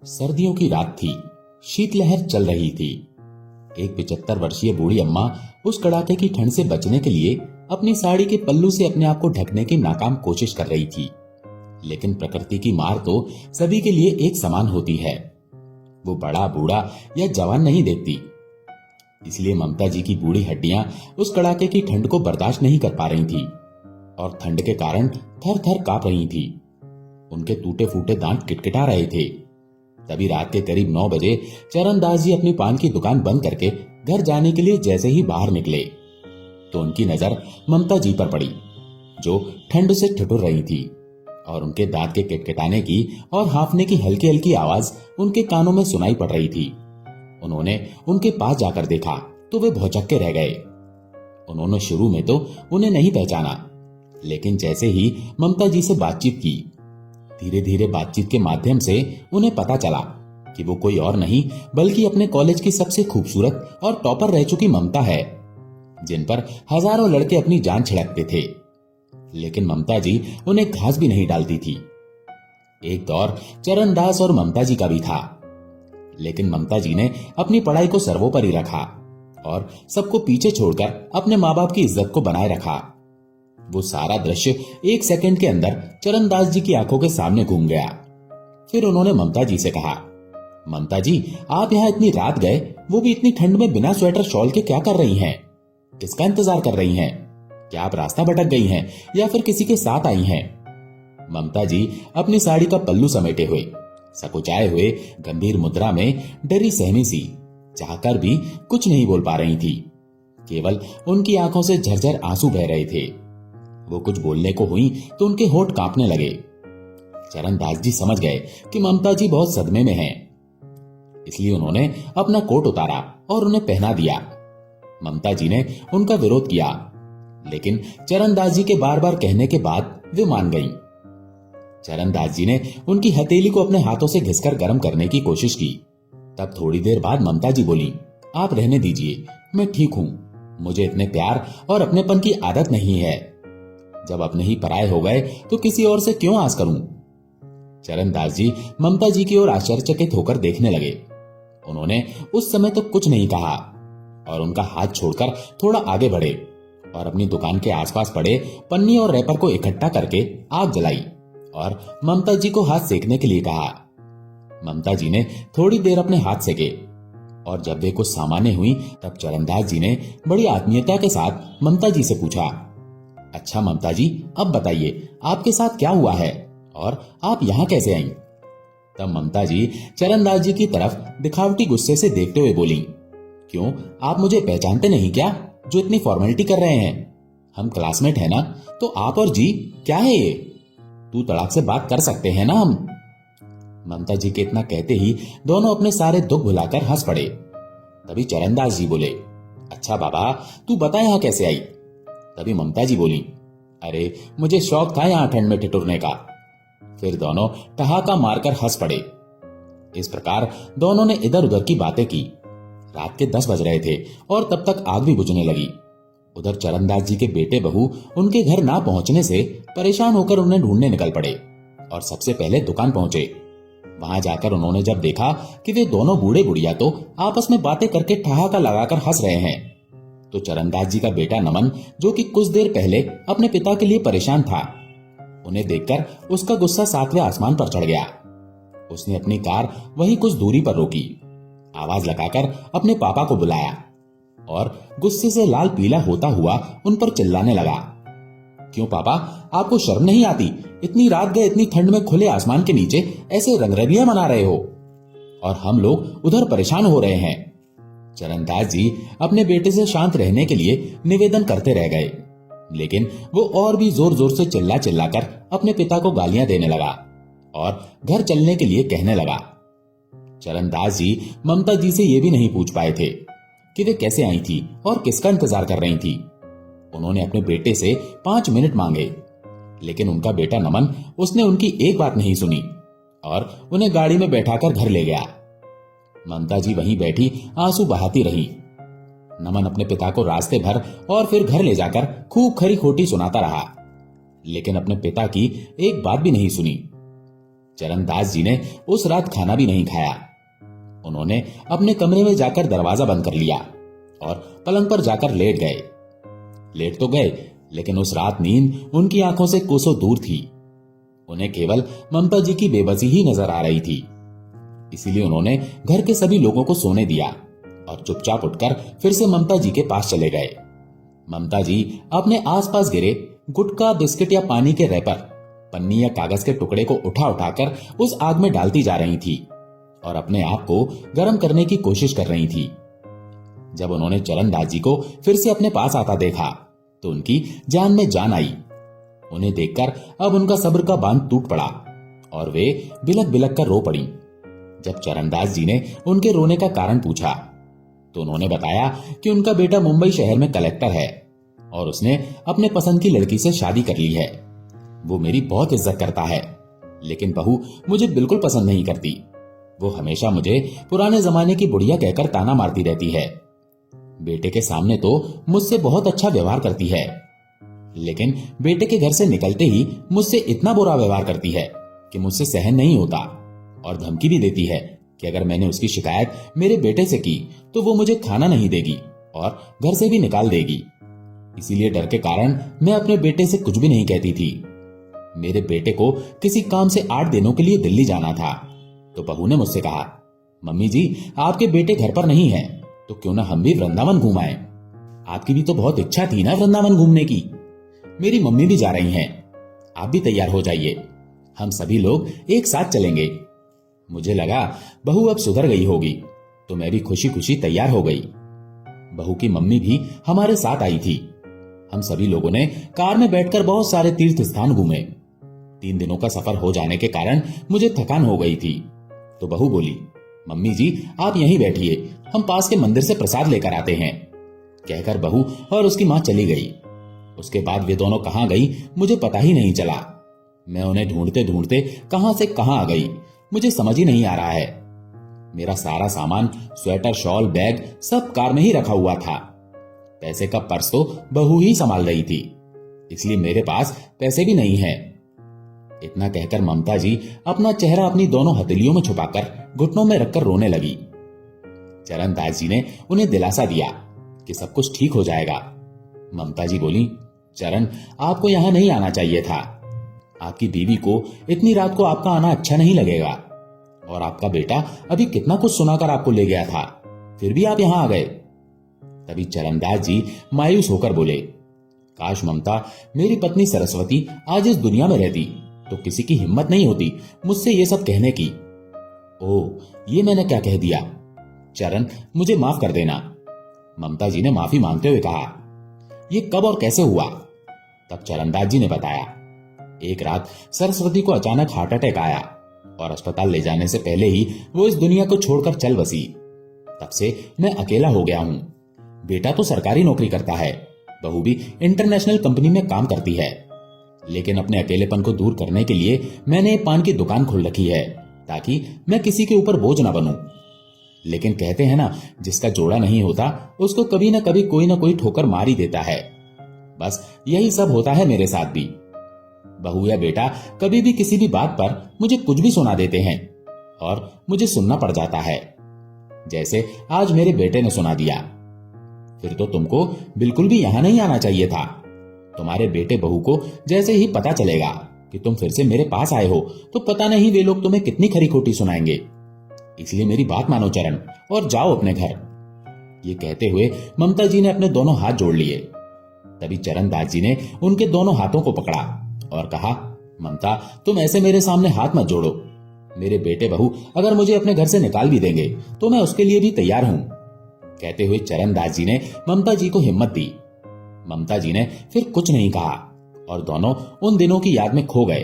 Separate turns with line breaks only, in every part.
सर्दियों की रात थी। शीतलहर चल रही थी। एक 75 वर्षीय बूढ़ी अम्मा उस कड़ाके की ठंड से बचने के लिए अपनी साड़ी के पल्लू से अपने आप को ढकने की नाकाम कोशिश कर रही थी। लेकिन प्रकृति की मार तो सभी के लिए एक समान होती है। वो बड़ा बूढ़ा या जवान नहीं देखती। इसलिए ममता जी की बूढ़ी हड्डियां उस कड़ाके की ठंड को बर्दाश्त नहीं कर पा रही थी और ठंड के कारण थर थर कांप रही थी। उनके टूटे फूटे दांत किटकिटा रहे थे। तभी रात के करीब 9 बजे चरणदास जी अपनी पान की दुकान बंद करके घर जाने के लिए जैसे ही बाहर निकले तो उनकी नजर ममता जी पर पड़ी, जो ठंड से ठिठुर रही थी और उनके दांत के किटकिटाने की और हांफने की हल्की हल्की आवाज उनके कानों में सुनाई पड़ रही थी। उन्होंने उनके पास जाकर देखा तो वे भौचक्के रह गए। उन्होंने शुरू में तो उन्हें नहीं पहचाना, लेकिन जैसे ही ममता जी से बातचीत की, धीरे धीरे बातचीत के माध्यम से उन्हें पता चला कि वो कोई और नहीं बल्कि अपने कॉलेज की सबसे खूबसूरत और टॉपर रह चुकी ममता है, जिन पर हजारों लड़के अपनी जान छिड़कते थे। लेकिन ममता जी उन्हें घास भी नहीं डालती थी। एक दौर चरणदास और ममता जी का भी था, लेकिन ममता जी ने अपनी पढ़ाई को सर्वोपरि रखा और सबको पीछे छोड़कर अपने माँ बाप की इज्जत को बनाए रखा। वो सारा दृश्य 1 सेकंड के अंदर चरणदास जी की आंखों के सामने घूम गया। फिर उन्होंने ममता जी से कहा, ममता जी, आप यहाँ इतनी रात गए, वो भी इतनी ठंड में बिना स्वेटर शॉल के क्या कर रही हैं? किसका इंतजार कर रही हैं? क्या आप रास्ता भटक गई हैं या फिर किसी के साथ आई हैं? ममता जी अपनी साड़ी का पल्लू समेटे हुए, सकुचाए हुए गंभीर मुद्रा में डरी सहमी सी चाहकर भी कुछ नहीं बोल पा रही थी। केवल उनकी आंखों से झरझर आंसू बह रहे थे। वो कुछ बोलने को हुई तो उनके होंठ कांपने लगे। चरणदास जी समझ गए कि ममता जी बहुत सदमे में हैं। इसलिए उन्होंने अपना कोट उतारा और उन्हें पहना दिया। ममता जी ने उनका विरोध किया, लेकिन चरणदास जी के बार बार कहने के बाद वे मान गईं। चरणदास जी ने उनकी हथेली को अपने हाथों से घिसकर गर्म करने की कोशिश की। तब थोड़ी देर बाद ममता जी बोली, आप रहने दीजिए, मैं ठीक हूं। मुझे इतने प्यार और अपनेपन की आदत नहीं है। जब अपने ही पराये हो गए तो किसी और से क्यों आस करूं? चरणदास जी ममता जी की ओर आश्चर्यचकित होकर देखने लगे। उन्होंने उस समय तो कुछ नहीं कहा और उनका हाथ छोड़कर थोड़ा आगे बढ़े और अपनी दुकान के आसपास पड़े पन्नी और रैपर को इकट्ठा करके आग जलाई और ममता जी को हाथ सेकने के लिए कहा। ममता जी ने थोड़ी देर अपने हाथ सेके और जब वे कुछ सामान्य हुई तब चरणदास जी ने बड़ी आत्मीयता के साथ ममता जी से पूछा, अच्छा ममता जी, अब बताइए आपके साथ क्या हुआ है और आप यहाँ कैसे आईं? तब ममता जी चरणदास जी की तरफ दिखावटी गुस्से से देखते हुए बोली, क्यों, आप मुझे पहचानते नहीं क्या, जो इतनी फॉर्मेलिटी कर रहे हैं? हम क्लासमेट हैं ना, तो आप और जी क्या है ये? तू तड़ाक से बात कर सकते हैं ना हम? ममता जी के इतना कहते ही दोनों अपने सारे दुख भुलाकर हंस पड़े। तभी चरणदास जी बोले, अच्छा बाबा, तू बता यहाँ कैसे आई? तभी ममता जी बोली, अरे मुझे शौक था यहाँ ठंड में ठिठुरने का। फिर दोनों ठहाका मारकर हंस पड़े। इस प्रकार दोनों ने इधर उधर की बातें की। रात के 10 बज रहे थे और तब तक आग भी बुझने लगी। उधर चरणदास जी के बेटे बहू उनके घर ना पहुंचने से परेशान होकर उन्हें ढूंढने निकल पड़े और सबसे पहले दुकान पहुंचे। वहां जाकर उन्होंने जब देखा कि वे दोनों बूढ़े बुढ़िया तो आपस में बातें करके ठहाका लगाकर हंस रहे हैं, तो चरणदास जी का बेटा नमन, जो कि कुछ देर पहले अपने पिता के लिए परेशान था, उन्हें देखकर उसका गुस्सा 7वें आसमान पर चढ़ गया। उसने अपनी कार वहीं कुछ दूरी पर रोकी, आवाज लगाकर अपने पापा को बुलाया और गुस्से से लाल पीला होता हुआ उन पर चिल्लाने लगा, क्यों पापा, आपको शर्म नहीं आती? इतनी रात गए इतनी ठंड में खुले आसमान के नीचे ऐसे रंगरलियां मना रहे हो और हम लोग उधर परेशान हो रहे हैं। चरणदास जी अपने बेटे से शांत रहने के लिए निवेदन करते रह गए, लेकिन वो और भी जोर जोर से चिल्ला चिल्लाकर अपने पिता को गालियां देने लगा और घर चलने के लिए कहने लगा। चरणदास जी ममता जी से ये भी नहीं पूछ पाए थे कि वे कैसे आई थी और किसका इंतजार कर रही थी। उन्होंने अपने बेटे से 5 मिनट मांगे, लेकिन उनका बेटा नमन, उसने उनकी एक बात नहीं सुनी और उन्हें गाड़ी में बैठाकर घर ले गया। ममता जी वहीं बैठी आंसू बहाती रही। नमन अपने पिता को रास्ते भर और फिर घर ले जाकर खूब खरी खोटी सुनाता रहा, लेकिन अपने पिता की एक बात भी नहीं सुनी। चरणदास जी ने उस रात खाना भी नहीं खाया। उन्होंने अपने कमरे में जाकर दरवाजा बंद कर लिया और पलंग पर जाकर लेट गए। लेट तो गए, लेकिन उस रात नींद उनकी आंखों से कोसों दूर थी। उन्हें केवल ममता जी की बेबसी ही नजर आ रही थी। इसीलिए उन्होंने घर के सभी लोगों को सोने दिया और चुपचाप उठकर फिर से ममता जी के पास चले गए। ममता जी अपने आसपास गिरे गुटखा, बिस्किट या पानी के रैपर, पन्नी या कागज के टुकड़े को उठा उठाकर उस आग में डालती जा रही थी और अपने आप को गर्म करने की कोशिश कर रही थी। जब उन्होंने चरणदास जी को फिर से अपने पास आता देखा तो उनकी जान में जान आई। उन्हें देखकर अब उनका सब्र का बांध टूट पड़ा और वे बिलक बिलक कर रो पड़ी। जब चरणदास जी ने उनके रोने का कारण पूछा तो उन्होंने बताया कि उनका बेटा मुंबई शहर में कलेक्टर है और उसने अपने पसंद की लड़की से शादी कर ली है। वो मेरी बहुत इज्जत करता है, लेकिन बहू मुझे बिल्कुल पसंद नहीं करती। वो हमेशा मुझे पुराने जमाने की बुढ़िया कहकर ताना मारती रहती है। बेटे के सामने तो मुझसे बहुत अच्छा व्यवहार करती है, लेकिन बेटे के घर से निकलते ही मुझसे इतना बुरा व्यवहार करती है कि मुझसे सहन नहीं होता और धमकी भी देती है कि अगर मैंने उसकी शिकायत मेरे बेटे से की तो वो मुझे खाना नहीं देगी और घर से भी निकाल देगी। इसीलिए डर के कारण मैं अपने बेटे से कुछ भी नहीं कहती थी। मेरे बेटे को किसी काम से 8 दिनों के लिए दिल्ली जाना था, तो बहू ने मुझसे कहा, मम्मी जी आपके बेटे घर पर नहीं है तो क्यों ना हम भी वृंदावन घूम आए। आपकी भी तो बहुत इच्छा थी ना वृंदावन घूमने की। मेरी मम्मी भी जा रही हैं, आप भी तैयार हो जाइए, हम सभी लोग एक साथ चलेंगे। मुझे लगा बहू अब सुधर गई होगी, तो मैं भी खुशी खुशी तैयार हो गई। बहू की मम्मी भी हमारे साथ आई थी। हम सभी लोगों ने कार में बैठकर बहुत सारे तीर्थ स्थान घूमे। 3 दिनों का सफर हो जाने के कारण मुझे थकान हो गई थी, तो बहू बोली, मम्मी जी आप यहीं बैठिए, हम पास के मंदिर से प्रसाद लेकर आते हैं। कहकर बहू और उसकी मां चली गई। उसके बाद वे दोनों कहां गई मुझे पता ही नहीं चला। मैं उन्हें ढूंढते ढूंढते कहां से कहां आ गई, मुझे समझ ही नहीं आ रहा है। मेरा सारा सामान, स्वेटर, शॉल, बैग सब कार में ही रखा हुआ था। पैसे का पर्स तो बहू ही संभाल रही थी, इसलिए मेरे पास पैसे भी नहीं है। इतना कहकर ममता जी अपना चेहरा अपनी दोनों हथेलियों में छुपाकर घुटनों में रखकर रोने लगी। चरणदास जी ने उन्हें दिलासा दिया कि सब कुछ ठीक हो जाएगा। ममता जी बोली, चरण आपको यहां नहीं आना चाहिए था। आपकी बीवी को इतनी रात को आपका आना अच्छा नहीं लगेगा, और आपका बेटा अभी कितना कुछ सुनाकर आपको ले गया था, फिर भी आप यहां आ गए। तभी चरणदास जी मायूस होकर बोले, काश ममता मेरी पत्नी सरस्वती आज इस दुनिया में रहती तो किसी की हिम्मत नहीं होती मुझसे ये सब कहने की। ओह ये मैंने क्या कह दिया, चरण मुझे माफ कर देना। ममता जी ने माफी मांगते हुए कहा, ये कब और कैसे हुआ? तब चरणदास जी ने बताया, एक रात सरस्वती को अचानक हार्ट अटैक आया और अस्पताल ले जाने से पहले ही वो इस दुनिया को छोड़कर चल बसी। तब से मैं अकेला हो गया हूं। बेटा तो सरकारी नौकरी करता है, बहू भी इंटरनेशनल कंपनी में काम करती है, लेकिन अपने अकेलेपन को दूर करने के लिए मैंने पान की दुकान खोल रखी है ताकि मैं किसी के ऊपर बोझ ना बनूं। लेकिन कहते हैं ना, जिसका जोड़ा नहीं होता उसको कभी ना कभी कोई ना कोई ठोकर मार ही देता है। बस यही सब होता है मेरे साथ भी। बहू या बेटा कभी भी किसी भी बात पर मुझे कुछ भी सुना देते हैं और मुझे सुनना पड़ जाता है, जैसे आज मेरे बेटे ने सुना दिया। फिर तो तुमको बिल्कुल भी यहां नहीं आना चाहिए था। तुम्हारे बेटे बहू को जैसे ही पता चलेगा कि तुम फिर से मेरे पास आए हो तो पता नहीं वे लोग तुम्हें कितनी खरी खोटी सुनाएंगे। इसलिए मेरी बात मानो चरण और जाओ अपने घर। ये कहते हुए ममता जी ने अपने दोनों हाथ जोड़ लिए। तभी चरणदास जी ने उनके दोनों हाथों को पकड़ा और कहा, ममता तुम ऐसे मेरे सामने हाथ मत जोड़ो। मेरे बेटे बहू अगर मुझे अपने घर से निकाल भी देंगे तो मैं उसके लिए भी तैयार हूं। कहते हुए चरणदास जी ने ममता जी को हिम्मत दी। ममता जी ने फिर कुछ नहीं कहा और दोनों उन दिनों की याद में खो गए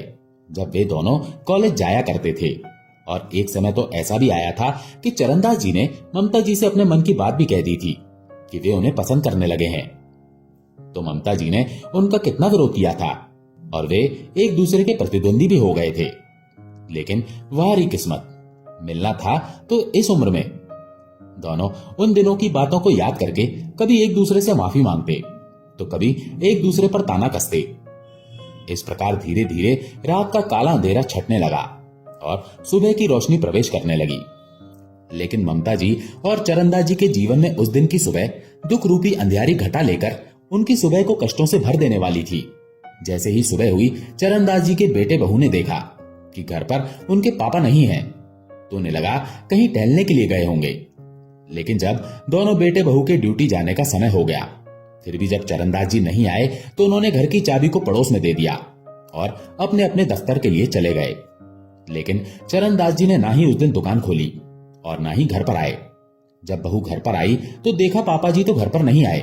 जब वे दोनों कॉलेज जाया करते थे। और एक समय तो ऐसा भी आया था कि चरणदास जी ने ममता जी से अपने मन की बात भी कह दी थी कि वे उन्हें पसंद करने लगे हैं। तो ममता जी ने उनका कितना विरोध किया था और वे एक दूसरे के प्रतिद्वंदी भी हो गए थे। लेकिन वारी किस्मत, मिलना था तो इस उम्र में। दोनों उन दिनों की बातों को याद करके कभी एक दूसरे से माफी मांगते तो कभी एक दूसरे पर ताना कसते। इस प्रकार धीरे धीरे रात का काला अंधेरा छटने लगा और सुबह की रोशनी प्रवेश करने लगी। लेकिन ममता जी और चरणदास जी के जीवन में उस दिन की सुबह दुख रूपी अंधियारी घटा लेकर उनकी सुबह को कष्टों से भर देने वाली थी। जैसे ही सुबह हुई, चरणदास जी के बेटे बहू ने देखा कि घर पर उनके पापा नहीं हैं, तो उन्हें लगा कहीं टहलने के लिए गए होंगे। लेकिन जब दोनों बेटे बहू के ड्यूटी जाने का समय हो गया, फिर भी जब चरणदास जी नहीं आए तो उन्होंने घर की चाबी को पड़ोस में दे दिया और अपने अपने दफ्तर के लिए चले गए। लेकिन चरणदास जी ने ना ही उस दिन दुकान खोली और ना ही घर पर आए। जब बहू घर पर आई तो देखा पापा जी तो घर पर नहीं आए।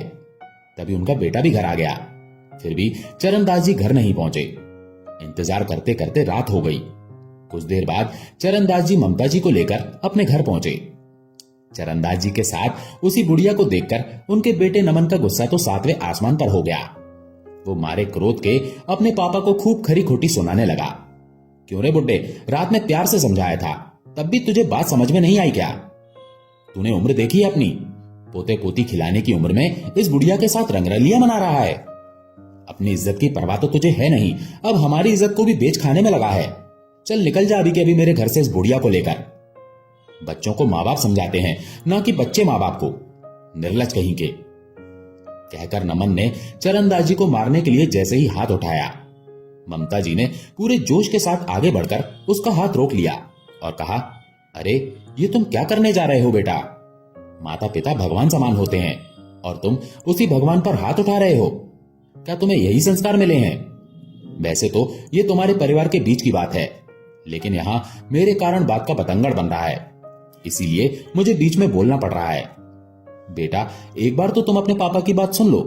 तभी उनका बेटा भी घर आ गया। फिर भी चरणदास जी घर नहीं पहुंचे। इंतजार करते करते रात हो गई। कुछ देर बाद चरणदास जी ममता जी को लेकर अपने घर पहुंचे। चरणदास जी के साथ उसी बुढ़िया को देखकर उनके बेटे नमन का गुस्सा तो 7वें आसमान पर हो गया। वो मारे क्रोध के अपने पापा को खूब खरी खोटी सुनाने लगा। क्यों रे बुड्ढे, रात में प्यार से समझाया था, तब भी तुझे बात समझ में नहीं आई क्या? तूने उम्र देखी है अपनी? पोते पोती खिलाने की उम्र में इस बुढ़िया के साथ रंगरलिया मना रहा है। अपनी इज्जत की परवाह तो तुझे है नहीं, अब हमारी इज्जत को भी बेच खाने में लगा है। चल निकल जा अभी के अभी मेरे घर से इस बुढ़िया को लेकर। बच्चों को माँ बाप समझाते हैं, ना कि बच्चे माँ बाप को। निर्लज कहीं के। कहकर नमन ने चरणदास जी को मारने के लिए जैसे ही हाथ उठाया, ममता जी ने पूरे जोश के साथ आगे बढ़कर उसका हाथ रोक लिया और कहा, अरे ये तुम क्या करने जा रहे हो बेटा? माता पिता भगवान समान होते हैं और तुम उसी भगवान पर हाथ उठा रहे हो। क्या तुम्हें यही संस्कार मिले हैं? वैसे तो ये तुम्हारे परिवार के बीच की बात है, लेकिन यहां मेरे कारण बात का बतंगड़ बन रहा है, इसीलिए मुझे बीच में बोलना पड़ रहा है। बेटा, एक बार तो तुम अपने पापा की बात सुन लो।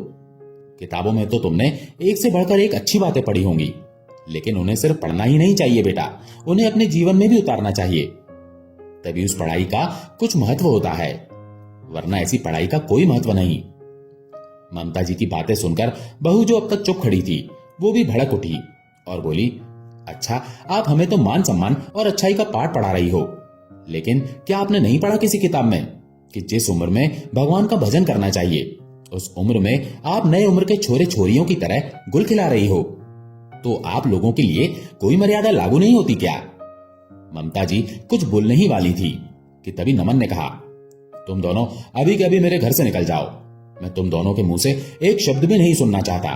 किताबों में तो तुमने एक से बढ़कर एक अच्छी बातें पढ़ी होंगी, लेकिन उन्हें सिर्फ पढ़ना ही नहीं चाहिए बेटा, उन्हें अपने जीवन में भी उतारना चाहिए। तभी उस पढ़ाई का कुछ महत्व होता है, वरना ऐसी पढ़ाई का कोई महत्व नहीं। ममता जी की बातें सुनकर बहू जो अब तक चुप खड़ी थी, वो भी भड़क उठी और बोली, अच्छा आप हमें तो मान सम्मान और अच्छाई का पाठ पढ़ा रही हो, लेकिन क्या आपने नहीं पढ़ा किसी किताब में कि जिस उम्र में भगवान का भजन करना चाहिए, उस उम्र में आप नए उम्र के छोरे छोरियों की तरह गुल खिला रही हो? तो आप लोगों के लिए कोई मर्यादा लागू नहीं होती क्या? ममता जी कुछ बोलने ही वाली थी कि तभी नमन ने कहा, तुम दोनों अभी के अभी मेरे घर से निकल जाओ, मैं तुम दोनों के मुंह से एक शब्द भी नहीं सुनना चाहता।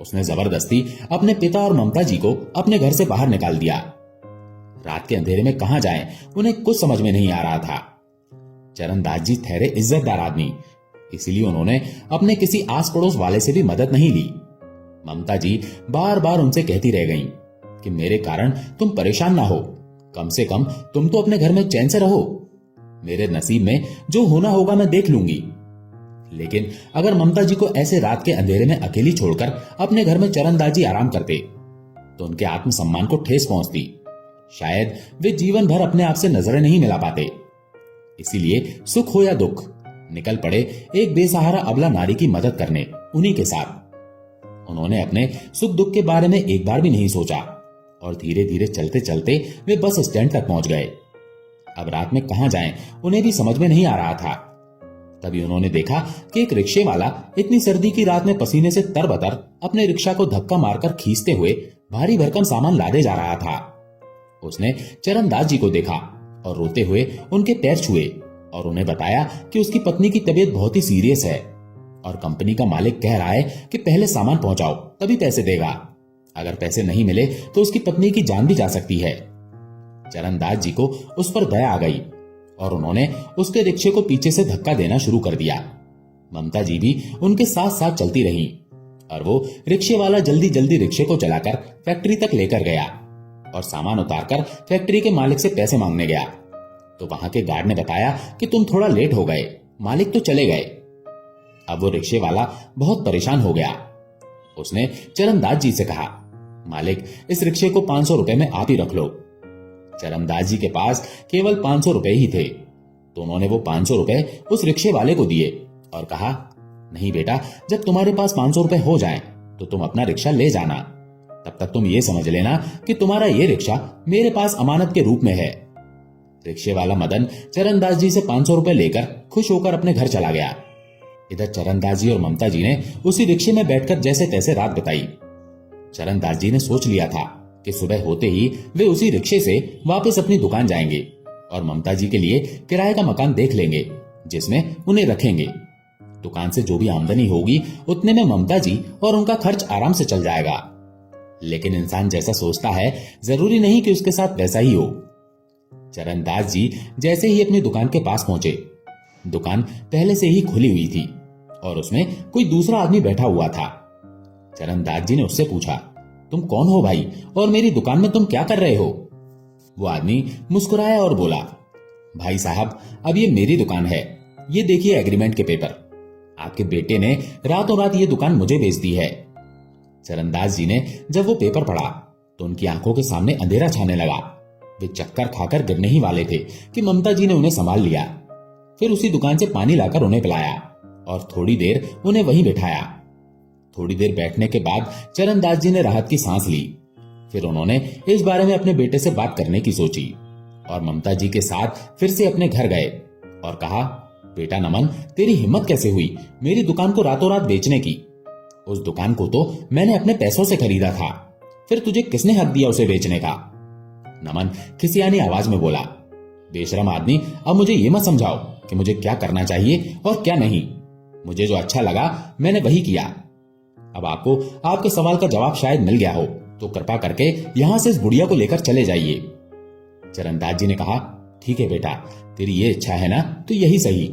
उसने जबरदस्ती अपने पिता और ममता जी को अपने घर से बाहर निकाल दिया। रात के अंधेरे में कहां जाएं, उन्हें कुछ समझ में नहीं आ रहा था। चरणदास जी ठहरे इज्जतदार आदमी, इसीलिए उन्होंने अपने किसी आस पड़ोस वाले से भी मदद नहीं ली। ममता जी बार बार उनसे कहती रह गईं कि मेरे कारण तुम परेशान ना हो, कम से कम तुम तो अपने घर में चैन से रहो। मेरे नसीब में जो होना होगा मैं देख लूंगी। लेकिन अगर ममता जी को ऐसे रात के अंधेरे में अकेली छोड़कर अपने घर में चरणदास जी आराम करते, तो उनके आत्मसम्मान को ठेस पहुंचती। शायद वे जीवन भर अपने आप से नजरें नहीं मिला पाते। इसीलिए सुख हो या दुख, निकल पड़े एक बेसहारा अबला नारी की मदद करने उन्हीं के साथ। उन्होंने अपने सुख दुख के बारे में एक बार भी नहीं सोचा और धीरे धीरे चलते चलते वे बस स्टैंड तक पहुंच गए। अब रात में कहां जाएं, उन्हें भी समझ में नहीं आ रहा था। तभी उन्होंने देखा कि एक रिक्शे वाला इतनी सर्दी की रात में पसीने से तरबतर अपने रिक्शा को धक्का मारकर खींचते हुए भारी भरकम सामान लादे जा रहा था। उसने चरणदास जी को देखा और रोते हुए उनके पैर छुए और उन्हें बताया कि उसकी पत्नी की तबीयत बहुत ही सीरियस है और कंपनी का मालिक कह रहा है कि पहले सामान पहुंचाओ तभी पैसे देगा। अगर पैसे नहीं मिले तो उसकी पत्नी की जान भी जा सकती है। चरणदास जी को उस पर दया आ गई और उन्होंने उसके रिक्शे को पीछे से धक्का देना शुरू कर दिया। ममता जी भी उनके साथ साथ चलती रहीं और वो रिक्शे वाला जल्दी जल्दी रिक्शे को चलाकर फैक्ट्री तक लेकर गया और सामान उतारकर फैक्ट्री के मालिक से पैसे मांगने गया। तो वहां के गार्ड ने बताया कि तुम थोड़ा लेट हो गए, मालिक तो चले गए। अब वो रिक्शे वाला बहुत परेशान हो गया। उसने चरणदास जी से कहा, मालिक इस रिक्शे को 500 रुपए में आप ही रख लो। चरणदास जी के पास केवल 500 रुपए ही थे, तो उन्होंने वो 500 रुपए उस रिक्शे वाले को दिए और कहा, नहीं बेटा, जब तुम्हारे पास 500 रुपए हो जाएं, तो तुम अपना रिक्शा ले जाना। तब तक तुम ये समझ लेना कि तुम्हारा ये रिक्शा मेरे पास अमानत के रूप में है। रिक्शे वाला मदन चरणदास जी से 500 रुपए लेकर खुश होकर अपने घर चला गया। इधर चरणदास जी और ममता जी ने उसी रिक्शे में बैठकर जैसे तैसे रात बिताई। चरणदास जी ने सोच लिया था कि सुबह होते ही वे उसी रिक्शे से वापस अपनी दुकान जाएंगे और ममता जी के लिए किराए का मकान देख लेंगे जिसमें उन्हें रखेंगे। दुकान से जो भी आमदनी होगी उतने में ममता जी और उनका खर्च आराम से चल जाएगा। लेकिन इंसान जैसा सोचता है जरूरी नहीं कि उसके साथ वैसा ही हो। चरणदास जी जैसे ही अपनी दुकान के पास पहुंचे, दुकान पहले से ही खुली हुई थी और उसमें कोई दूसरा आदमी बैठा हुआ था। चरणदास जी ने उससे पूछा, तुम कौन हो भाई और मेरी दुकान में तुम क्या कर रहे हो? वो आदमी मुस्कुराया और बोला, भाई साहब अब ये मेरी दुकान है, ये देखिए एग्रीमेंट के पेपर। आपके बेटे ने रातों रात ये दुकान मुझे बेच दी है। चरणदास जी ने जब वो पेपर पढ़ा तो उनकी आंखों के सामने अंधेरा छाने लगा। वे चक्कर खाकर गिरने ही वाले थे कि ममता जी ने उन्हें संभाल लिया। फिर उसी दुकान से पानी लाकर उन्हें पिलाया और थोड़ी देर उन्हें वहीं बिठाया। थोड़ी देर बैठने के बाद चरणदास जी ने राहत की सांस ली। फिर उन्होंने इस बारे में अपने बेटे से बात करने की सोची और ममता जी के साथ फिर से अपने घर गए और कहा, बेटा नमन, तेरी हिम्मत कैसे हुई मेरी दुकान को रातों रात बेचने की? उस दुकान को तो मैंने अपने पैसों से खरीदा था, फिर तुझे किसने हक दिया उसे बेचने का? नमन खिसियानी आवाज में बोला, बेशरम आदमी, अब मुझे ये मत समझाओ कि मुझे क्या करना चाहिए और क्या नहीं। मुझे जो अच्छा लगा मैंने वही किया। अब आपको आपके सवाल का जवाब शायद मिल गया हो तो कृपा करके यहां से इस बुढ़िया को लेकर चले जाइए। चरणदास जी ने कहा, ठीक है बेटा, तेरी ये इच्छा है ना तो यही सही,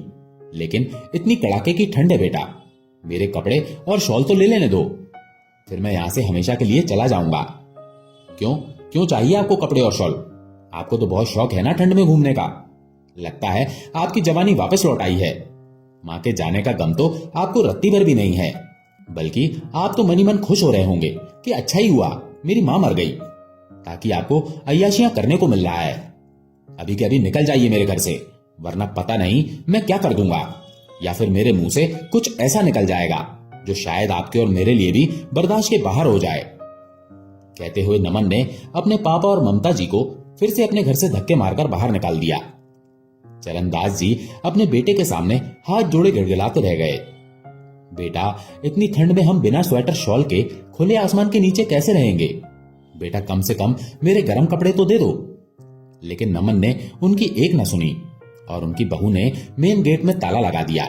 लेकिन इतनी कड़ाके की ठंड है बेटा, मेरे कपड़े और शॉल तो ले लेने दो, फिर मैं यहां से हमेशा के लिए चला जाऊंगा। क्यों क्यों चाहिए आपको कपड़े और शॉल? आपको तो बहुत शौक है ना ठंड में घूमने का। लगता है आपकी जवानी वापस लौट आई है। मां के जाने का गम तो आपको रत्ती भर भी नहीं है, बल्कि आप तो मनी मन खुश हो रहे होंगे कि अच्छा ही हुआ मेरी मां मर गई, ताकि आपको अय्याशियां करने को मिल रहा है। अभी के अभी निकल जाइए मेरे घर से, वरना पता नहीं मैं क्या कर दूंगा, या फिर मेरे मुंह से कुछ ऐसा निकल जाएगा जो शायद आपके और मेरे लिए भी बर्दाश्त के बाहर हो जाए। कहते हुए नमन ने अपने पापा और ममता जी को फिर से अपने घर से धक्के मारकर बाहर निकाल दिया। चरणदास जी अपने बेटे के सामने हाथ जोड़े गिड़गिड़ाते रह गए। बेटा, इतनी ठंड में हम बिना स्वेटर शॉल के खुले आसमान के नीचे कैसे रहेंगे? बेटा, कम से कम मेरे गर्म कपड़े तो दे दो। लेकिन नमन ने उनकी एक न सुनी और उनकी बहू ने मेन गेट में ताला लगा दिया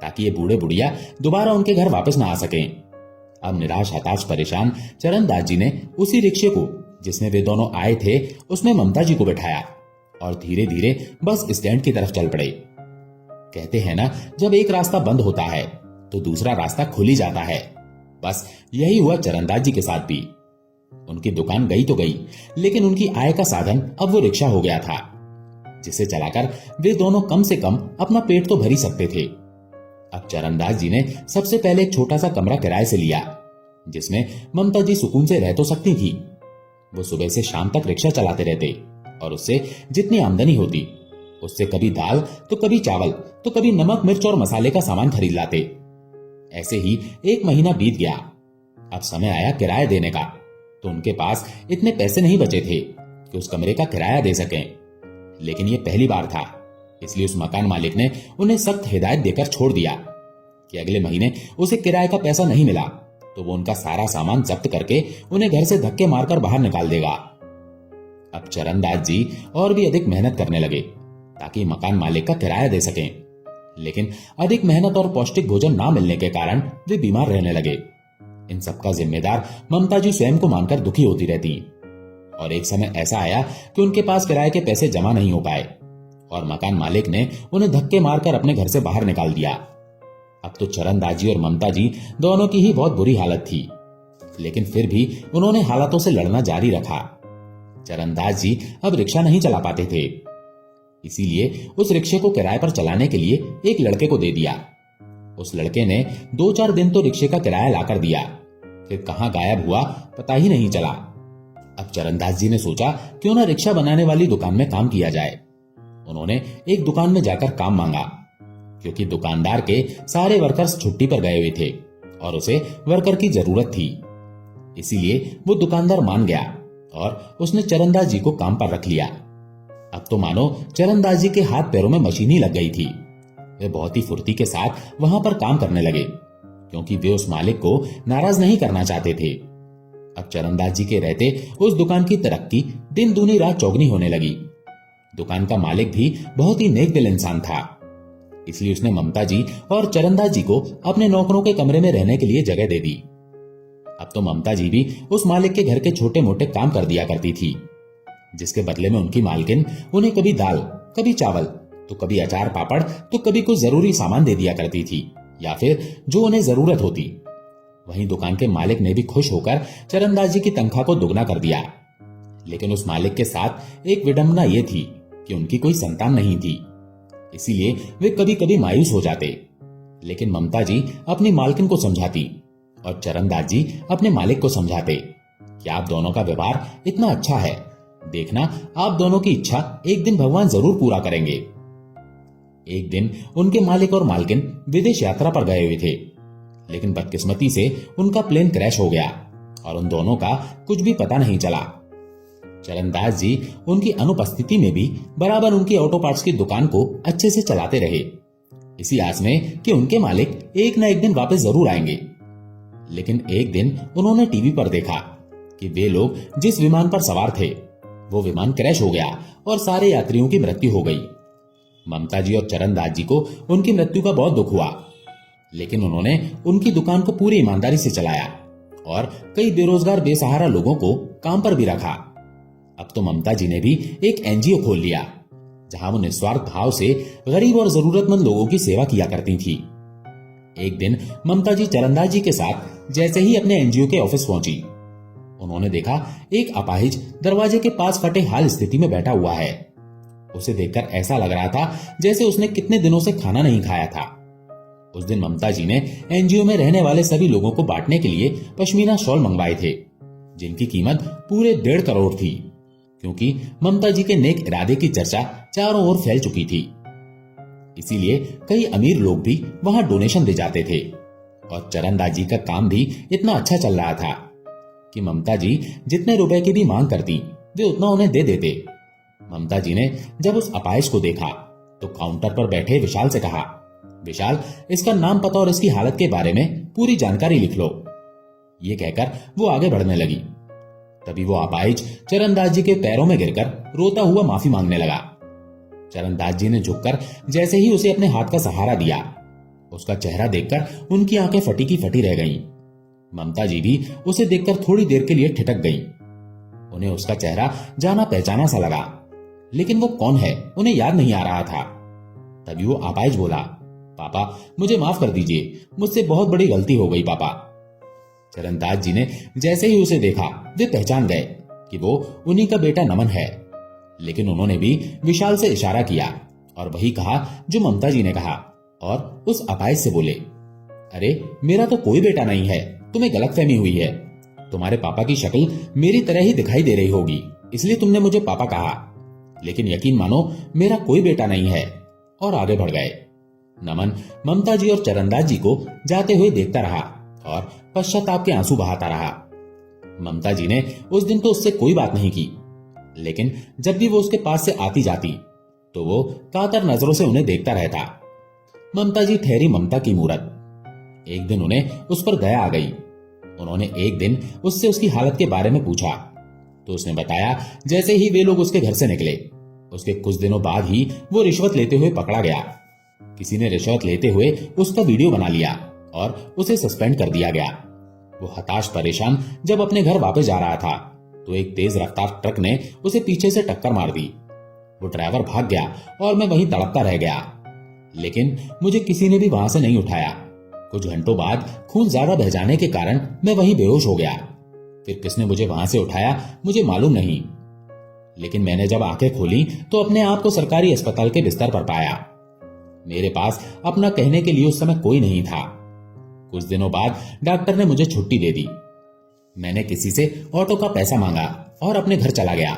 ताकि ये बूढ़े बुढ़िया दोबारा उनके घर वापस ना आ सकें। अब निराश हताश परेशान चरणदास जी ने उसी रिक्शे को जिसमें वे दोनों आए थे उसमें ममता जी को बैठाया और धीरे धीरे बस स्टैंड की तरफ चल पड़े। कहते हैं ना, जब एक रास्ता बंद होता है तो दूसरा रास्ता खुल ही जाता है। बस यही हुआ चरणदास जी के साथ भी। उनकी दुकान गई तो गई, लेकिन उनकी आय का साधन अब वो रिक्शा हो गया था, जिसे चलाकर वे दोनों कम से कम अपना पेट तो भर ही सकते थे। अब चरणदास जी ने सबसे पहले एक छोटा सा कमरा किराए से लिया, जिसमें ममता जी सुकून से रह तो सकती थी। वो सुबह से शाम तक रिक्शा चलाते रहते और उससे जितनी आमदनी होती उससे कभी दाल तो कभी चावल तो कभी नमक मिर्च और मसाले का सामान खरीद लाते। ऐसे ही एक महीना बीत गया। अब समय आया किराया देने का, तो उनके पास इतने पैसे नहीं बचे थे कि उस कमरे का किराया दे सकें। लेकिन ये पहली बार था, इसलिए उस मकान मालिक ने उन्हें सख्त हिदायत देकर छोड़ दिया कि अगले महीने उसे किराए का पैसा नहीं मिला तो वो उनका सारा सामान जब्त करके उन्हें घर से धक्के मारकर बाहर निकाल देगा। अब चरणदास जी और भी अधिक मेहनत करने लगे ताकि मकान मालिक का किराया दे सकें, लेकिन अधिक मेहनत और पौष्टिक भोजन ना मिलने के कारण वे बीमार रहने लगे। इन सबका जिम्मेदार ममता जी स्वयं को मानकर दुखी होती रहती और एक समय ऐसा आया कि उनके पास किराए के पैसे जमा नहीं हो पाए और मकान मालिक ने उन्हें धक्के मारकर अपने घर से बाहर निकाल दिया। अब तो चरणदास जी और ममता जी दोनों की ही बहुत बुरी हालत थी, लेकिन फिर भी उन्होंने हालातों से लड़ना जारी रखा। चरणदास जी अब रिक्शा नहीं चला पाते थे, इसीलिए उस रिक्शे को किराए पर चलाने के लिए एक लड़के को दे दिया। उस लड़के ने 2-4 दिन तो रिक्शे का किराया लाकर दिया, फिर कहां गायब हुआ पता ही नहीं चला। अब चरणदास जी ने सोचा क्यों ना रिक्शा बनाने वाली दुकान में काम किया जाए। उन्होंने एक दुकान में जाकर काम मांगा, क्योंकि दुकानदार के सारे वर्कर्स छुट्टी पर गए हुए थे और उसे वर्कर की जरूरत थी। इसीलिए वो दुकानदार मान गया और उसने चरणदास जी को काम पर रख लिया। अब तो मानो चरणदास जी के हाथ पैरों में मशीन ही लग गई थी। वे बहुत ही फुर्ती के साथ वहां पर काम करने लगे, क्योंकि वे उस मालिक को नाराज नहीं करना चाहते थे। अब चरणदास जी के रहते उस दुकान की तरक्की दिन दूनी रात चौगनी होने लगी। दुकान का मालिक भी बहुत ही नेक दिल इंसान था, इसलिए उसने ममता जी और चरणदास जी को अपने नौकरों के कमरे में रहने के लिए जगह दे दी। अब तो ममता जी भी उस मालिक के घर के छोटे मोटे काम कर दिया करती थी, जिसके बदले में उनकी मालकिन उन्हें कभी दाल, कभी चावल, तो कभी अचार पापड़, तो कभी कुछ जरूरी सामान दे दिया करती थी, या फिर जो उन्हें जरूरत होती। वहीं दुकान के मालिक ने भी खुश होकर चरणदास जी की तनख्वाह को दुगना कर दिया। लेकिन उस मालिक के साथ एक विडंबना ये थी कि उनकी कोई संतान नहीं थी, इसीलिए वे कभी कभी मायूस हो जाते। लेकिन ममता जी अपनी मालकिन को समझाती और चरणदास जी अपने मालिक को समझाते कि आप दोनों का व्यवहार इतना अच्छा है, देखना आप दोनों की इच्छा एक दिन भगवान जरूर पूरा करेंगे। एक दिन उनके मालिक और मालकिन विदेश यात्रा पर गए हुए थे, लेकिन बदकिस्मती से उनका प्लेन क्रैश हो गया और उन दोनों का कुछ भी पता नहीं चला। चरणदास जी उनकी अनुपस्थिति में भी बराबर उनकी ऑटो पार्ट्स की दुकान को अच्छे से चलाते रहे, इसी आस में कि उनके मालिक एक न एक दिन वापस जरूर आएंगे। लेकिन एक दिन उन्होंने टीवी पर देखा कि वे लोग जिस विमान पर सवार थे वो विमान क्रैश हो गया और सारे यात्रियों की मृत्यु हो गई। ममता जी और चरणदास जी को उनकी मृत्यु का बहुत दुख हुआ, लेकिन उन्होंने उनकी दुकान को पूरी ईमानदारी से चलाया और कई बेरोजगार बेसहारा लोगों को काम पर भी रखा। अब तो ममता जी ने भी एक एनजीओ खोल लिया, जहां वो निस्वार्थ भाव से गरीब और जरूरतमंद लोगों की सेवा किया करती थी। एक दिन ममता जी चरणदास जी के साथ जैसे ही अपने एनजीओ के ऑफिस पहुंची, उन्होंने देखा एक अपाहिज दरवाजे के पास फटे हाल स्थिति में बैठा हुआ है। उसे देखकर ऐसा लग रहा था जैसे उसने कितने दिनों से खाना नहीं खाया था। उस दिन ममता जी ने एनजीओ में रहने वाले सभी लोगों को बांटने के लिए पश्मीना शॉल मंगवाए थे, जिनकी कीमत पूरे 1.5 करोड़ थी, क्योंकि ममता जी के नेक इरादे की चर्चा चारों ओर फैल चुकी थी। इसीलिए कई अमीर लोग भी वहां डोनेशन दे जाते थे और चरणदास जी का काम भी इतना अच्छा चल रहा था कि ममता जी जितने रुपए की भी मांग करती वे उतना उन्हें दे देते। ममता जी ने जब उस अपाहिज को देखा तो काउंटर पर बैठे विशाल से कहा, विशाल, इसका नाम पता और इसकी हालत के बारे में पूरी जानकारी लिख लो। ये कहकर वो आगे बढ़ने लगी। तभी वो अपाहिज चरणदास जी के पैरों में गिरकर रोता हुआ माफी मांगने लगा। चरणदास जी ने झुककर जैसे ही उसे अपने हाथ का सहारा दिया, उसका चेहरा देखकर उनकी आंखें फटी की फटी रह गईं। ममता जी भी उसे देखकर थोड़ी देर के लिए ठिठक गईं। उन्हें उसका चेहरा जाना पहचाना सा लगा, लेकिन वो कौन है उन्हें याद नहीं आ रहा था। तभी वो अपाहिज बोला, पापा मुझे माफ कर दीजिए, मुझसे बहुत बड़ी गलती हो गई पापा। चरणदास जी ने जैसे ही उसे देखा वे पहचान गए कि वो उन्हीं का बेटा नमन है, लेकिन उन्होंने भी विशाल से इशारा किया और वही कहा जो ममता जी ने कहा और उस अपाहिज से बोले, अरे मेरा तो कोई बेटा नहीं है, तुम्हें गलतफहमी हुई है। तुम्हारे पापा की शक्ल मेरी तरह ही दिखाई दे रही होगी, इसलिए तुमने मुझे पापा कहा, लेकिन यकीन मानो मेरा कोई बेटा नहीं है। और आगे बढ़ गए। नमन ममता जी और चरणदास जी को जाते हुए देखता रहा और पश्चाताप के आंसू बहाता रहा। ममता जी ने उस दिन तो उससे कोई बात नहीं की, लेकिन जब भी वो उसके पास से आती जाती तो वो कातर नजरों से उन्हें देखता रहता। ममता जी ठहरी ममता की मूरत। एक दिन उन्हें उस पर दया आ गई। उन्होंने एक दिन उससे उसकी हालत के बारे में पूछा तो उसने बताया जैसे ही वे लोग उसके घर से निकले, उसके कुछ दिनों बाद ही वो रिश्वत लेते हुए पकड़ा गया। किसी ने रिश्वत लेते हुए उसका वीडियो बना लिया और उसे सस्पेंड कर दिया गया। वो हताश परेशान जब अपने घर वापस जा रहा था तो एक तेज रफ्तार ट्रक ने उसे पीछे से टक्कर मार दी। वो ड्राइवर भाग गया और मैं वहीं तड़पता रह गया, लेकिन मुझे किसी ने भी वहां से नहीं उठाया। कुछ घंटों बाद खून ज्यादा बह जाने के कारण मैं वहीं बेहोश हो गया। फिर किसने मुझे वहां से उठाया मुझे मालूम नहीं, लेकिन मैंने जब आंखें खोली तो अपने आप को सरकारी अस्पताल के बिस्तर पर पाया। मेरे पास अपना कहने के लिए उस समय कोई नहीं था। कुछ दिनों बाद डॉक्टर ने मुझे छुट्टी दे दी। मैंने किसी से ऑटो का पैसा मांगा और अपने घर चला गया।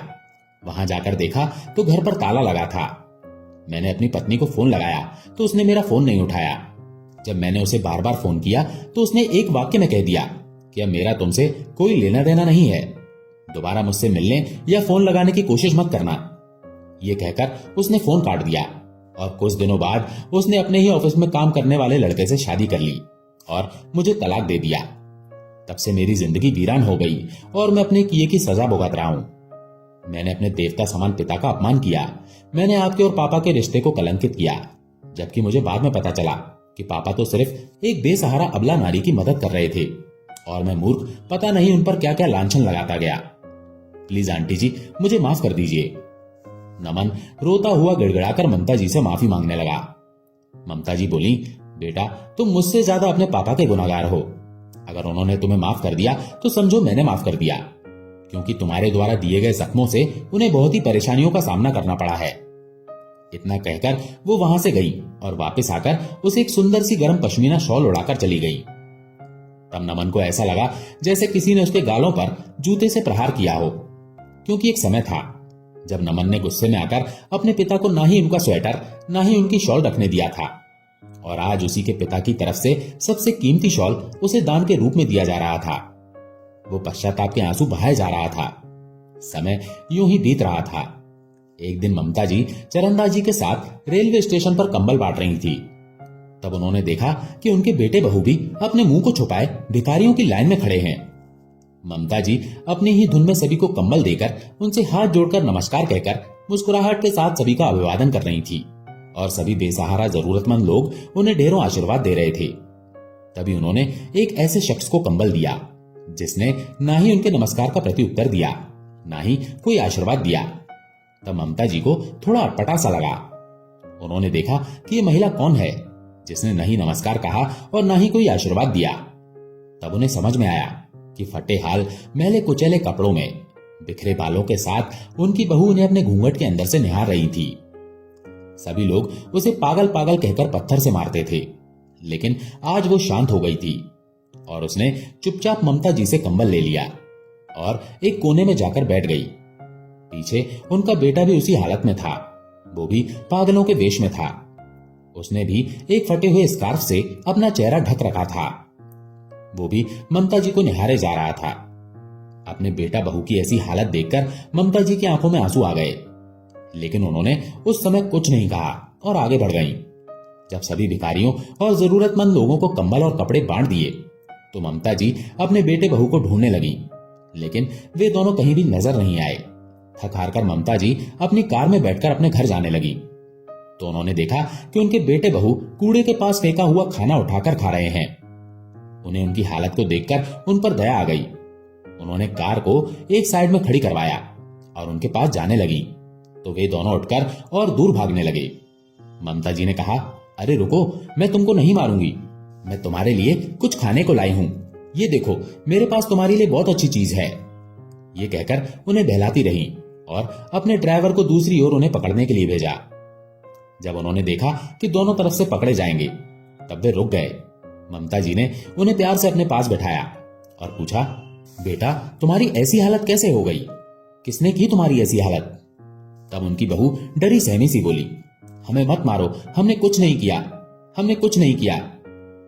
वहां जाकर देखा तो घर पर ताला लगा था। मैंने अपनी पत्नी को फोन लगाया तो उसने मेरा फोन नहीं उठाया। जब मैंने उसे बार बार फोन किया तो उसने एक वाक्य में कह दिया कि अब मेरा तुमसे कोई लेना देना नहीं है, दोबारा मुझसे मिलने या फोन लगाने की कोशिश मत करना। ये कहकर उसने फोन काट दिया और कुछ दिनों बाद उसने अपने ही ऑफिस में काम करने वाले लड़के से शादी कर ली और मुझे तलाक दे दिया। तब से मेरी जिंदगी वीरान हो गई और मैं अपने किए की सजा भुगत रहा हूं। मैंने अपने देवता समान पिता का अपमान किया। मैंने आपके और पापा के रिश्ते को कलंकित किया, जबकि मुझे बाद में पता चला कि पापा तो सिर्फ एक बेसहारा अबला नारी की मदद कर रहे थे और मैं मूर्ख पता नहीं उन पर क्या क्या लांछन लगाता गया। प्लीज आंटी जी, मुझे माफ कर दीजिए। नमन रोता हुआ गिड़गिड़ाकर ममता जी से माफी मांगने लगा। ममता जी बोली, बेटा तुम मुझसे ज्यादा अपने पापा के गुनहगार हो। अगर उन्होंने तुम्हें माफ कर दिया तो समझो मैंने माफ कर दिया, क्योंकि तुम्हारे द्वारा दिए गए जख्मों से उन्हें बहुत ही परेशानियों का सामना करना पड़ा है। इतना कहकर वो वहां से गई और वापस आकर उसे एक सुंदर सी गर्म पश्मीना शॉल उड़ाकर चली गई। तब नमन को ऐसा लगा जैसे किसी ने उसके गालों पर जूते से प्रहार किया हो, क्योंकि एक समय था जब नमन ने गुस्से में आकर अपने पिता को ना ही उनका स्वेटर ना ही उनकी शॉल रखने दिया था, और आज उसी के पिता की तरफ से सबसे कीमती शॉल उसे दान के रूप में दिया जा रहा था। वो पश्चाताप के आंसू बहाए जा रहा था। समय यूं ही बीत रहा था। एक दिन ममता जी चरणदास जी के साथ रेलवे स्टेशन पर कंबल बांट रही थी। तब उन्होंने देखा कि उनके बेटे बहू भी अपने मुंह को छुपाए भिखारियों की लाइन में खड़े हैं। ममता जी अपनी ही धुन में सभी को कंबल देकर उनसे हाथ जोड़कर नमस्कार कहकर मुस्कुराहट के साथ सभी का अभिवादन कर रही थी, और सभी बेसहारा जरूरतमंद लोग उन्हें ढेरों आशीर्वाद दे रहे थे। तभी उन्होंने एक ऐसे शख्स को कंबल दिया जिसने ना ही उनके नमस्कार का प्रत्युत्तर दिया ना ही कोई आशीर्वाद दिया। तब ममता जी को थोड़ा अटपटा सा लगा। उन्होंने देखा कि ये महिला कौन है जिसने न ही नमस्कार कहा और ना ही कोई आशीर्वाद दिया। तब उन्हें समझ में आया कि फटे हाल मैले कुचैले कपड़ों में बिखरे बालों के साथ उनकी बहू उन्हें अपने घूंघट के अंदर से निहार रही थी। सभी लोग उसे पागल पागल कहकर पत्थर से मारते थे, लेकिन आज वो शांत हो गई थी और उसने चुपचाप ममता जी से कंबल ले लिया और एक कोने में जाकर बैठ गई। पीछे उनका बेटा भी उसी हालत में था, वो भी पागलों के वेश में था। उसने भी एक फटे हुए स्कार्फ से अपना चेहरा ढक रखा था। वो भी ममता जी को निहारे जा रहा था। अपने बेटा बहू की ऐसी हालत देखकर ममता जी की आंखों में आंसू आ गए, लेकिन उन्होंने उस समय कुछ नहीं कहा और आगे बढ़ गईं। जब सभी भिखारियों और जरूरतमंद लोगों को कंबल और कपड़े बांट दिए तो ममता जी अपने बेटे बहू को ढूंढने लगी, लेकिन वे दोनों कहीं भी नजर नहीं आए। थक हार कर ममता जी अपनी कार में बैठकर अपने घर जाने लगी तो उन्होंने देखा कि उनके बेटे बहू कूड़े के पास फेंका हुआ खाना उठाकर खा रहे हैं। उन्हें उनकी हालत को देखकर उन पर दया आ गई। उन्होंने कार को एक साइड में खड़ी करवाया और उनके पास जाने लगी तो वे दोनों उठकर और दूर भागने लगे। ममता जी ने कहा, अरे रुको, मैं तुमको नहीं मारूंगी, मैं तुम्हारे लिए कुछ खाने को लाई हूं। ये देखो, मेरे पास तुम्हारे लिए बहुत अच्छी चीज है। ये कहकर उन्हें बहलाती रही और अपने ड्राइवर को दूसरी ओर उन्हें पकड़ने के लिए भेजा। जब उन्होंने देखा कि दोनों तरफ से पकड़े जाएंगे तब वे रुक गए। ममता जी ने उन्हें प्यार से अपने पास बैठाया और पूछा, बेटा तुम्हारी ऐसी हालत कैसे हो गई? किसने की तुम्हारी ऐसी हालत? तब उनकी बहू डरी सहमी सी बोली, हमें मत मारो, हमने कुछ नहीं किया, हमने कुछ नहीं किया।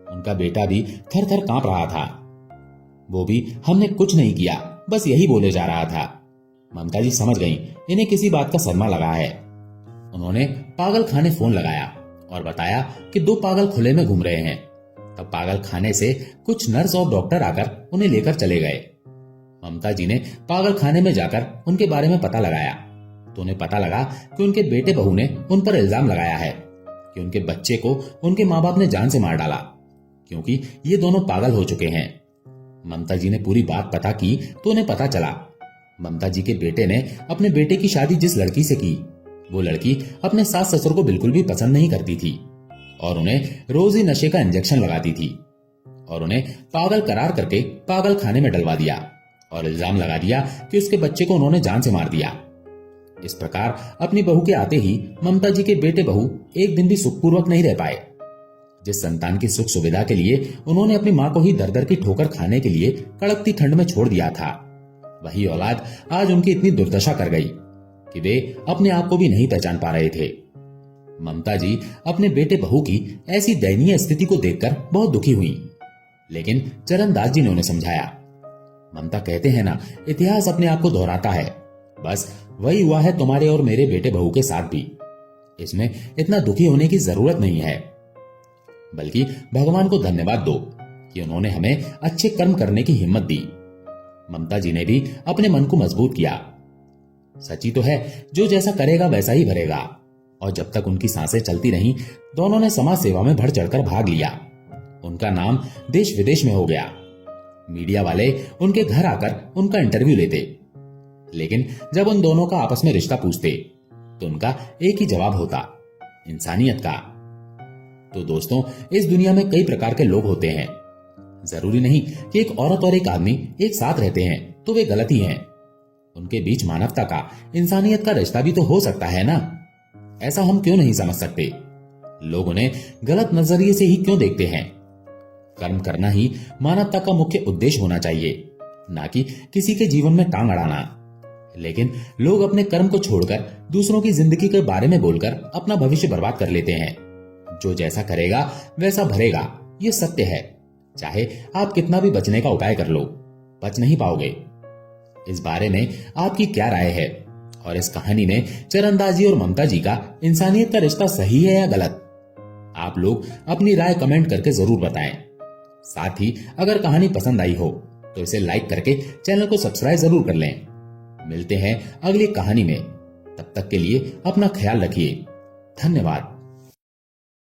उनका बेटा भी थर थर कांप रहा था। वो भी हमने कुछ नहीं किया, बस यही बोले जा रहा था। ममता जी समझ गईं, इन्हें किसी बात का सदमा लगा है। उन्होंने पागल खाने फोन लगाया और बताया कि 2 पागल खुले में घूम रहे हैं। तब पागल खाने से कुछ नर्स और डॉक्टर आकर उन्हें लेकर चले गए। ममता जी ने पागल खाने में जाकर उनके बारे में पता लगाया तो उन्हें पता लगा कि उनके बेटे बहू ने उन पर इल्जाम लगाया है कि उनके बच्चे को उनके माँ बाप ने जान से मार डाला, क्योंकि ये दोनों पागल हो चुके हैं। ममता जी ने पूरी बात पता की तो उन्हें पता चला ममता जी के बेटे ने अपने बेटे की शादी जिस लड़की से की, वो लड़की अपने सास ससुर को बिल्कुल भी पसंद नहीं करती थी और उन्हें रोज ही नशे का इंजेक्शन लगाती थी और उन्हें पागल करार करके पागल खाने में डलवा दिया और इल्जाम लगा दिया कि उसके बच्चे को उन्होंने जान से मार दिया। इस प्रकार अपनी बहू के आते ही ममता जी के बेटे बहू एक दिन भी सुखपूर्वक नहीं रह पाए। जिस संतान की सुख सुविधा के लिए उन्होंने अपनी मां को ही दर दर की ठोकर खाने के लिए कड़कती ठंड में छोड़ दिया था, वही औलाद आज उनकी इतनी दुर्दशा कर गई कि वे अपने आप को भी नहीं पहचान पा रहे थे। ममता जी अपने बेटे बहू की ऐसी दयनीय स्थिति को देखकर बहुत दुखी हुई, लेकिन चरणदास जी ने उन्हें समझाया। ममता, कहते हैं ना, इतिहास अपने आप को दोहराता है। बस वही हुआ है तुम्हारे और मेरे बेटे बहू के साथ भी। इसमें इतना दुखी होने की जरूरत नहीं है, बल्कि भगवान को धन्यवाद दो कि उन्होंने हमें अच्छे कर्म करने की हिम्मत दी। ममता जी ने भी अपने मन को मजबूत किया। सची तो है, जो जैसा करेगा वैसा ही भरेगा। और जब तक उनकी सांसें चलती रहीं, दोनों ने समाज सेवा में बढ़ चढ़कर भाग लिया। उनका नाम देश विदेश में हो गया। मीडिया वाले उनके घर आकर उनका इंटरव्यू लेते, लेकिन जब उन दोनों का आपस में रिश्ता पूछते तो उनका एक ही जवाब होता, इंसानियत का। तो दोस्तों, इस दुनिया में कई प्रकार के लोग होते हैं। जरूरी नहीं कि एक औरत और एक आदमी एक साथ रहते हैं तो वे गलत ही हैं। उनके बीच मानवता का, इंसानियत का रिश्ता भी तो हो सकता है ना। ऐसा हम क्यों नहीं समझ सकते? लोग उन्हें गलत नजरिए से ही क्यों देखते हैं? कर्म करना ही मानवता का मुख्य उद्देश्य होना चाहिए, ना कि किसी के जीवन में टांग अड़ाना। लेकिन लोग अपने कर्म को छोड़कर दूसरों की जिंदगी के बारे में बोलकर अपना भविष्य बर्बाद कर लेते हैं। जो जैसा करेगा वैसा भरेगा, ये सत्य है। चाहे आप कितना भी बचने का उपाय कर लो, बच नहीं पाओगे। इस बारे में आपकी क्या राय है? और इस कहानी में चरणदास और ममता जी का इंसानियत का रिश्ता सही है या गलत? आप लोग अपनी राय कमेंट करके जरूर बताएं। साथ ही अगर कहानी पसंद आई हो तो इसे लाइक करके चैनल को सब्सक्राइब जरूर कर लें। मिलते हैं अगली कहानी में। तब तक के लिए अपना ख्याल रखिए। धन्यवाद।